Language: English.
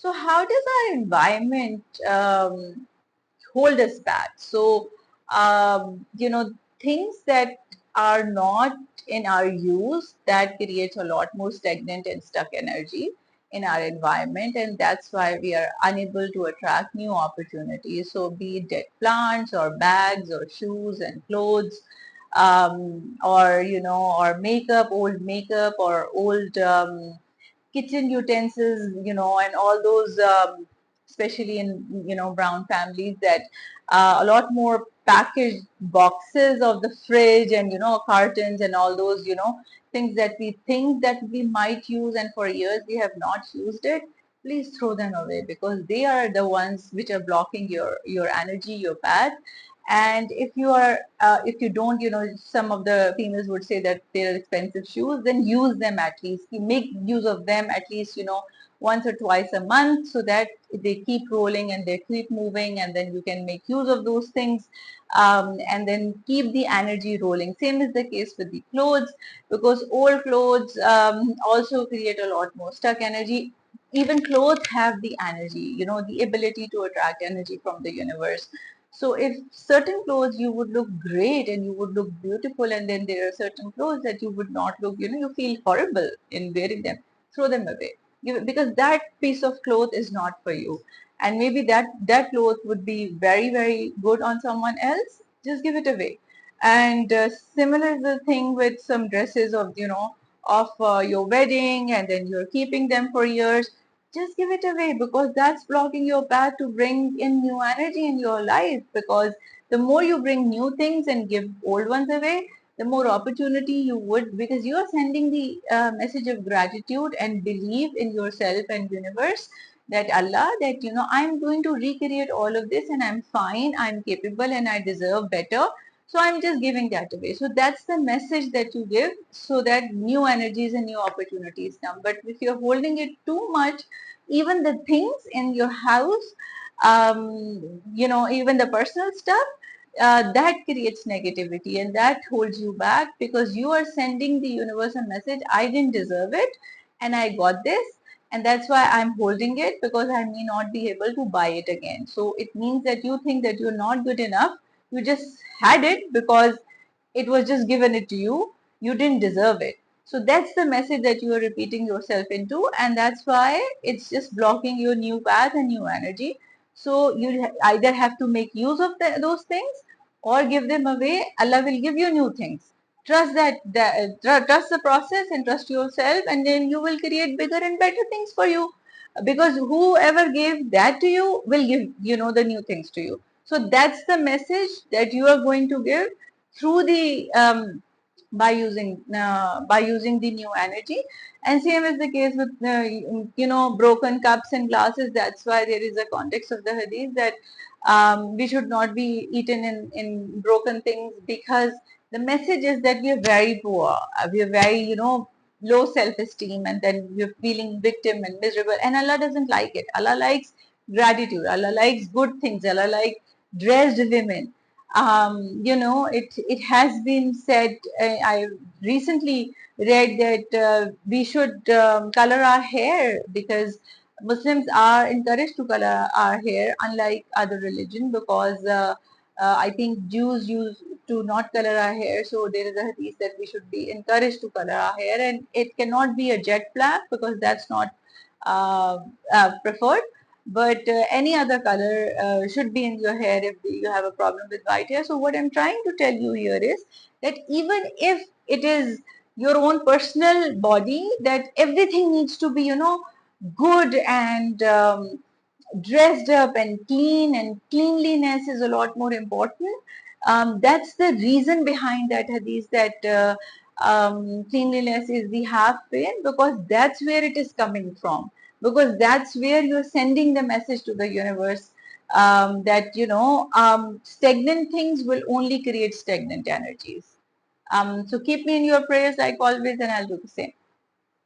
So how does our environment hold us back? So, things that are not in our use, that creates a lot more stagnant and stuck energy in our environment, and that's why we are unable to attract new opportunities. So, be it dead plants or bags or shoes and clothes, or or makeup, old makeup or old kitchen utensils, and all those, especially in, brown families, that a lot more packaged boxes of the fridge and, cartons and all those, things that we think that we might use and for years we have not used it. Please throw them away because they are the ones which are blocking your energy, your path. And if you don't, some of the females would say that they're expensive shoes, then use them at least. You make use of them at least, once or twice a month, so that they keep rolling and they keep moving, and then you can make use of those things, and then keep the energy rolling. Same is the case with the clothes, because old clothes also create a lot more stuck energy. Even clothes have the energy, the ability to attract energy from the universe. So if certain clothes you would look great and you would look beautiful, and then there are certain clothes that you would not look, you feel horrible in wearing them, throw them away. Because that piece of cloth is not for you. And maybe that cloth would be very, very good on someone else. Just give it away. And similar is the thing with some dresses of, of your wedding, and then you're keeping them for years. Just give it away, because that's blocking your path to bring in new energy in your life. Because the more you bring new things and give old ones away, the more opportunity you would, because you are sending the message of gratitude and believe in yourself and universe, that Allah, that I'm going to recreate all of this, and I'm fine, I'm capable, and I deserve better. So I'm just giving that away. So that's the message that you give, so that new energies and new opportunities come. But if you're holding it too much, even the things in your house, even the personal stuff, that creates negativity and that holds you back, because you are sending the universe a message: I didn't deserve it, and I got this, and that's why I'm holding it, because I may not be able to buy it again. So it means that you think that you're not good enough. You just had it because it was just given it to you. You didn't deserve it. So that's the message that you are repeating yourself into, and that's why it's just blocking your new path and new energy. So you either have to make use of those things or give them away. Allah will give you new things. Trust trust the process and trust yourself, and then you will create bigger and better things for you. Because whoever gave that to you will give, the new things to you. So that's the message that you are going to give through the by using the new energy. And same is the case with broken cups and glasses. That's why there is a context of the hadith that we should not be eaten in broken things, because the message is that we are very poor, we are very, low self-esteem, and then we're feeling victim and miserable, and Allah doesn't like it. Allah likes gratitude, Allah likes good things, Allah likes dressed women. It has been said. I recently read that we should color our hair, because Muslims are encouraged to color our hair, unlike other religion. Because I think Jews used to not color our hair, so there is a hadith that we should be encouraged to color our hair, and it cannot be a jet black, because that's not uh, preferred. But any other color should be in your hair if you have a problem with white hair. So what I'm trying to tell you here is that even if it is your own personal body, that everything needs to be, good and dressed up and clean, and cleanliness is a lot more important. That's the reason behind that hadith, that cleanliness is the half pain, because that's where it is coming from. Because that's where you're sending the message to the universe, that stagnant things will only create stagnant energies. So keep me in your prayers like always, and I'll do the same.